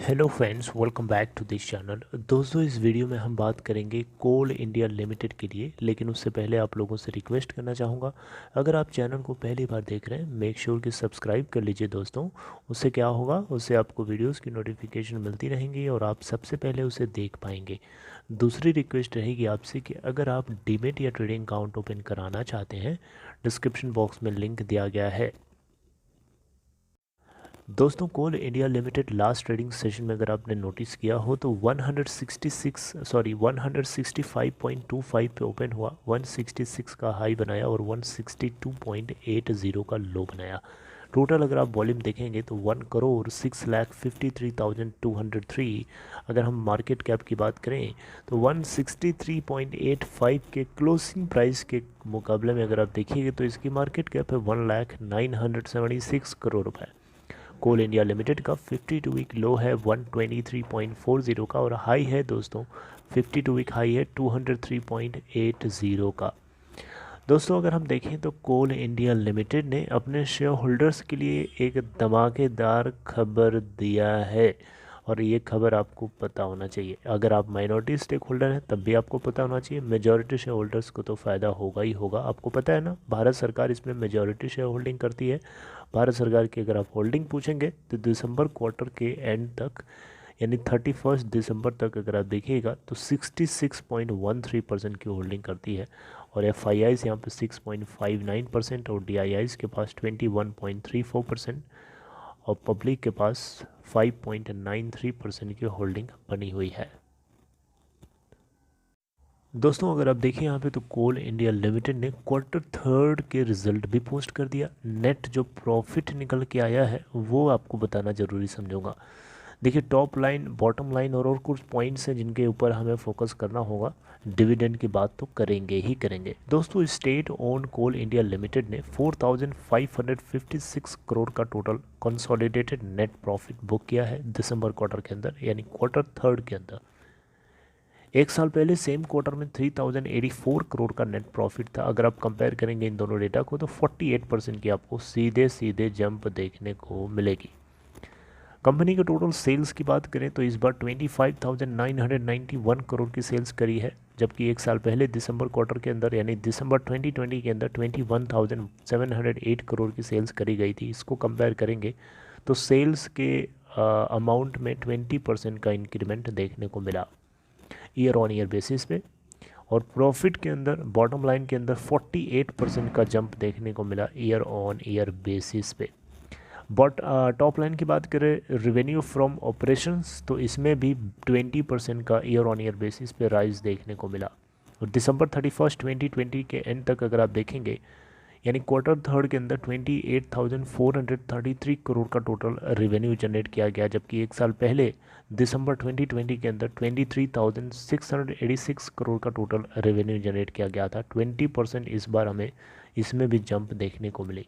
Hello friends, welcome back to this channel. दोस्तों, इस video में हम बात करेंगे कोल इंडिया लिमिटेड के लिए, लेकिन उससे पहले आप लोगों से रिक्वेस्ट करना चाहूँगा, अगर आप चैनल को पहली बार देख रहे हैं मेक श्योर कि सब्सक्राइब कर लीजिए दोस्तों। उससे क्या होगा, उससे आपको वीडियोस की नोटिफिकेशन मिलती रहेंगी और आप सबसे पहले उसे देख पाएंगे। दूसरी रिक्वेस्ट रहेगी आपसे कि अगर आप डीमेट या ट्रेडिंग अकाउंट ओपन कराना चाहते हैं, डिस्क्रिप्शन बॉक्स में लिंक दिया गया है। दोस्तों, Coal India Limited last trading session में अगर आपने नोटिस किया हो तो 165.25 पे ओपन हुआ, 166 का हाई बनाया और 162.80 का लो बनाया। टोटल अगर आप वॉल्यूम देखेंगे तो 1,06,53,203। अगर हम मार्केट कैप की बात करें तो 163.85 के क्लोजिंग प्राइस के मुकाबले में अगर आप देखिएगा तो इसकी मार्केट कैप है 1,09,76 करोड़ रुपए। कोल इंडिया लिमिटेड का 52 वीक लो है 123.40 का और हाई है दोस्तों 52 वीक हाई है 203.80 का। दोस्तों, अगर हम देखें तो कोल इंडिया लिमिटेड ने अपने शेयर होल्डर्स के लिए एक धमाकेदार खबर दिया है और ये खबर आपको पता होना चाहिए। अगर आप माइनॉरिटी स्टेक होल्डर हैं तब भी आपको पता होना चाहिए, मेजॉरिटी शेयर होल्डर्स को तो फ़ायदा होगा ही होगा। आपको पता है ना, भारत सरकार इसमें मेजॉरिटी शेयर होल्डिंग करती है। भारत सरकार की अगर आप होल्डिंग पूछेंगे तो दिसंबर क्वार्टर के एंड तक यानी 31 दिसंबर तक अगर आप देखिएगा तो 66.13% की होल्डिंग करती है और एफ आई आईज़ यहाँ पर 6.59% और डी आई आईज़ के पास 21.34% और पब्लिक के पास 5.93% की होल्डिंग बनी हुई है। दोस्तों, अगर आप देखें यहाँ पे तो कोल इंडिया लिमिटेड ने क्वार्टर थर्ड के रिजल्ट भी पोस्ट कर दिया। नेट जो प्रॉफिट निकल के आया है वो आपको बताना ज़रूरी समझूंगा। देखिए, टॉप लाइन बॉटम लाइन और कुछ पॉइंट्स हैं जिनके ऊपर हमें फोकस करना होगा। डिविडेंड की बात तो करेंगे ही करेंगे। दोस्तों, स्टेट ओन कोल इंडिया लिमिटेड ने 4,556 करोड़ का total consolidated net profit book किया है दिसंबर क्वार्टर के अंदर, यानी क्वार्टर थर्ड के अंदर। एक साल पहले सेम क्वार्टर में 3,084 करोड़ का नेट प्रॉफिट था। अगर आप कंपेयर करेंगे इन दोनों डेटा को तो 48% की आपको सीधे सीधे जंप देखने को मिलेगी। कंपनी के टोटल सेल्स की बात करें तो इस बार 25,991 करोड़ की सेल्स करी है, जबकि एक साल पहले दिसंबर क्वार्टर के अंदर यानी दिसंबर 2020 के अंदर 21,708 करोड़ की सेल्स करी गई थी। इसको कंपेयर करेंगे तो सेल्स के अमाउंट में 20% का इंक्रीमेंट देखने को मिला ईयर ऑन ईयर बेसिस पे, और प्रॉफिट के अंदर बॉटम लाइन के अंदर 48% का जंप देखने को मिला ईयर ऑन ईयर बेसिस पे। बट टॉप लाइन की बात करें रेवेन्यू फ्रॉम ऑपरेशंस तो इसमें भी 20% का ईयर ऑन ईयर बेसिस पे राइज देखने को मिला। और दिसंबर 31 2020 के एंड तक अगर आप देखेंगे यानी क्वार्टर थर्ड के अंदर 28,433 करोड़ का टोटल रेवेन्यू जनरेट किया गया, जबकि एक साल पहले दिसंबर 2020 के अंदर 23,686 करोड़ का टोटल रेवेन्यू जनरेट किया गया था। 20% इस बार हमें इसमें भी जंप देखने को मिली।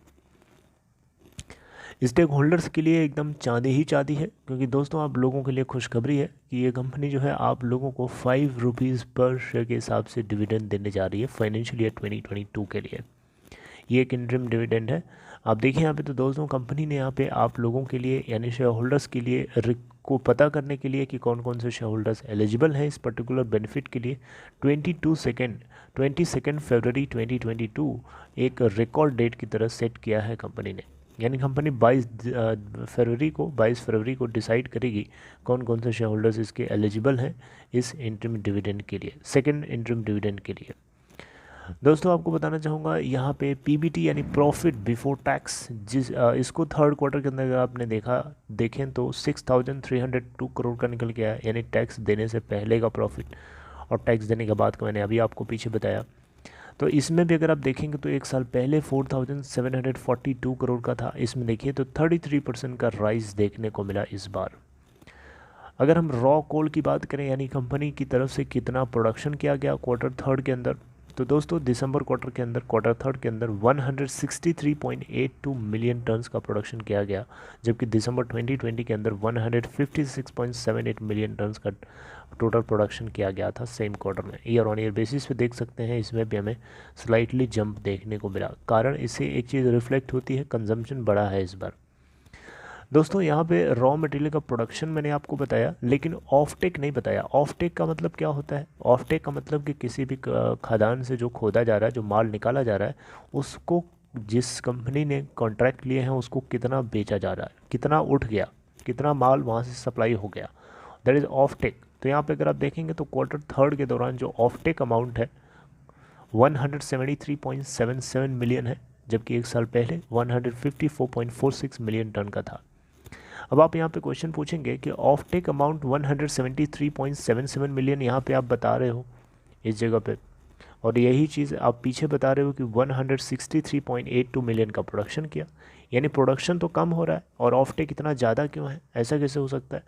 स्टेक होल्डर्स के लिए एकदम चांदी ही चांदी है, क्योंकि दोस्तों आप लोगों के लिए खुशखबरी है कि ये कंपनी जो है आप लोगों को 5 रुपीज़ पर शेयर के हिसाब से डिविडेंड देने जा रही है फाइनेंशियल ईयर 2022 के लिए। ये एक इंटरिम डिविडेंड है। आप देखिए यहाँ पे तो दोस्तों कंपनी ने यहाँ पे आप लोगों के लिए यानी शेयर होल्डर्स के लिए को पता करने के लिए कि कौन कौन से शेयर होल्डर्स एलिजिबल हैं इस पर्टिकुलर बेनिफिट के लिए 22 फरवरी 2022 एक रिकॉर्ड डेट की तरह सेट किया है कंपनी ने। यानी कंपनी 22 फरवरी को डिसाइड करेगी कौन कौन से शेयर होल्डर्स इसके एलिजिबल हैं इस इंटरिम डिविडेंड के लिए, सेकेंड इंटरिम डिविडेंड के लिए। दोस्तों, आपको बताना चाहूँगा यहाँ पे पीबीटी यानी प्रॉफिट बिफोर टैक्स इसको थर्ड क्वार्टर के अंदर अगर आपने देखें तो 6,302 करोड़ का निकल के आया, यानी टैक्स देने से पहले का प्रॉफिट और टैक्स देने के बाद का मैंने अभी आपको पीछे बताया। तो इसमें भी अगर आप देखेंगे तो एक साल पहले 4,742 करोड़ का था, इसमें देखिए तो 33% का राइज देखने को मिला इस बार। अगर हम रॉ कोल की बात करें यानी कंपनी की तरफ से कितना प्रोडक्शन किया गया क्वार्टर थर्ड के अंदर, तो दोस्तों दिसंबर क्वार्टर थर्ड के अंदर 163.82 मिलियन टन्स का प्रोडक्शन किया गया, जबकि दिसंबर 2020 के अंदर 156.78 मिलियन टन्स का टोटल प्रोडक्शन किया गया था सेम क्वार्टर में। ईयर ऑन ईयर बेसिस पे देख सकते हैं इसमें भी हमें स्लाइटली जंप देखने को मिला। कारण इससे एक चीज़ रिफ्लेक्ट होती है, कंजम्पशन बढ़ा है इस बार। दोस्तों यहाँ पे रॉ मटेरियल का प्रोडक्शन मैंने आपको बताया, लेकिन ऑफ टेक नहीं बताया। ऑफ टेक का मतलब क्या होता है? ऑफ टेक का मतलब कि किसी भी खदान से जो खोदा जा रहा है, जो माल निकाला जा रहा है, उसको जिस कंपनी ने कॉन्ट्रैक्ट लिए हैं उसको कितना बेचा जा रहा है, कितना उठ गया, कितना माल वहाँ से सप्लाई हो गया, दैट इज़ ऑफ टेक। तो यहाँ पे अगर आप देखेंगे तो क्वार्टर थर्ड के दौरान जो ऑफ टेक अमाउंट है 173.77 मिलियन है, जबकि एक साल पहले 154.46 मिलियन टन का था। अब आप यहाँ पे क्वेश्चन पूछेंगे कि ऑफ टेक अमाउंट 173.77 मिलियन यहाँ पे आप बता रहे हो इस जगह पे, और यही चीज़ आप पीछे बता रहे हो कि 163.82 मिलियन का प्रोडक्शन किया, यानी प्रोडक्शन तो कम हो रहा है और ऑफ टेक इतना ज़्यादा क्यों है? ऐसा कैसे हो सकता है?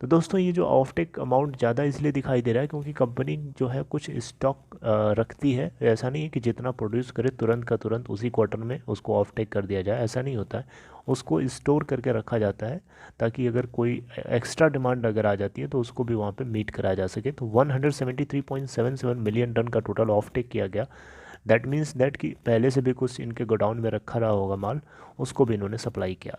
तो दोस्तों ये जो ऑफ टेक अमाउंट ज़्यादा इसलिए दिखाई दे रहा है क्योंकि कंपनी जो है कुछ स्टॉक रखती है। ऐसा नहीं है कि जितना प्रोड्यूस करे तुरंत का तुरंत उसी क्वार्टर में उसको ऑफ टेक कर दिया जाए, ऐसा नहीं होता है। उसको स्टोर करके रखा जाता है ताकि अगर कोई एक्स्ट्रा डिमांड अगर आ जाती है तो उसको भी वहाँ पे मीट कराया जा सके। तो 173.77 मिलियन टन का टोटल ऑफ टेक किया गया। दैट मीन्स दैट कि पहले से भी कुछ इनके गोडाउन में रखा रहा होगा माल, उसको भी इन्होंने सप्लाई किया।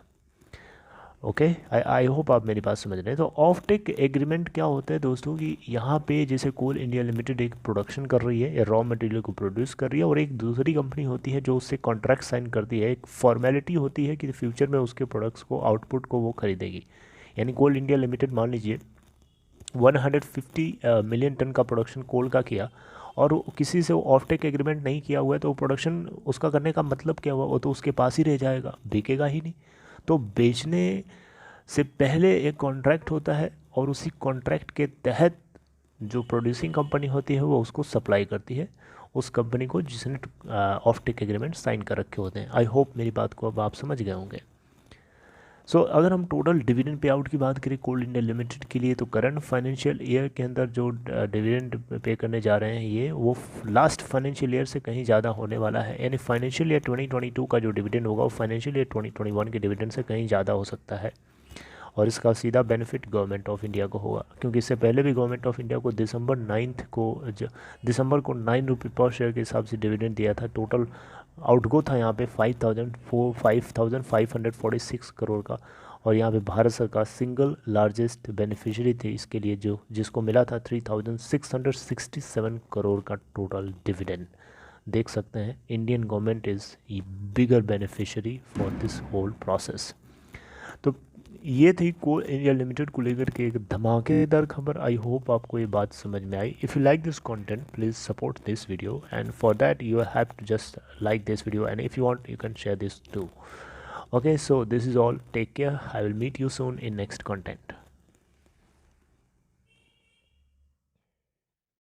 ओके, आई होप आप मेरी बात समझ रहे हैं। तो ऑफ टेक एग्रीमेंट क्या होता है दोस्तों कि यहाँ पे जैसे कोल इंडिया लिमिटेड एक प्रोडक्शन कर रही है या रॉ मटेरियल को प्रोड्यूस कर रही है, और एक दूसरी कंपनी होती है जो उससे कॉन्ट्रैक्ट साइन करती है। एक फॉर्मेलिटी होती है कि फ्यूचर में उसके प्रोडक्ट्स को, आउटपुट को वो खरीदेगी। यानी कोल इंडिया लिमिटेड मान लीजिए 150 मिलियन टन का प्रोडक्शन कोल का किया और किसी से वो ऑफ टेक एग्रीमेंट नहीं किया हुआ है, तो वो प्रोडक्शन उसका करने का मतलब क्या हुआ? वो तो उसके पास ही रह जाएगा, बिकेगा ही नहीं। तो बेचने से पहले एक कॉन्ट्रैक्ट होता है और उसी कॉन्ट्रैक्ट के तहत जो प्रोड्यूसिंग कंपनी होती है वो उसको सप्लाई करती है उस कंपनी को जिसने ऑफ टेक एग्रीमेंट साइन कर रखे होते हैं। आई होप मेरी बात को अब आप समझ गए होंगे। सो अगर हम टोटल डिविडेंड पे आउट की बात करें कोल इंडिया लिमिटेड के लिए, तो करंट फाइनेंशियल ईयर के अंदर जो डिविडेंड पे करने जा रहे हैं ये वो लास्ट फाइनेंशियल ईयर से कहीं ज़्यादा होने वाला है। यानी फाइनेंशियल ईयर 2022 का जो डिविडेंड होगा वो फाइनेंशियल ईयर 2021 के डिविडेंड से कहीं ज़्यादा हो सकता है, और इसका सीधा बेनिफिट गवर्नमेंट ऑफ इंडिया को होगा। क्योंकि इससे पहले भी गवर्नमेंट ऑफ इंडिया को दिसंबर 9 रुपये पर शेयर के हिसाब से डिविडेंड दिया था। टोटल आउटगो था यहाँ पे 5,546 करोड़ का, और यहाँ पे भारत सरकार सिंगल लार्जेस्ट बेनिफिशियरी थी इसके लिए, जो जिसको मिला था 3,667 करोड़ का टोटल डिविडेंड। देख सकते हैं Indian government is bigger beneficiary for this whole process. तो ये थी कोल इंडिया लिमिटेड को लेकर के एक धमाकेदार खबर। आई होप आपको ये बात समझ में आई। If you like this content please support this video, and for that you have to just like this video, and if you want you can share this too. Okay, so this is all. Take care. I will meet you soon in next content.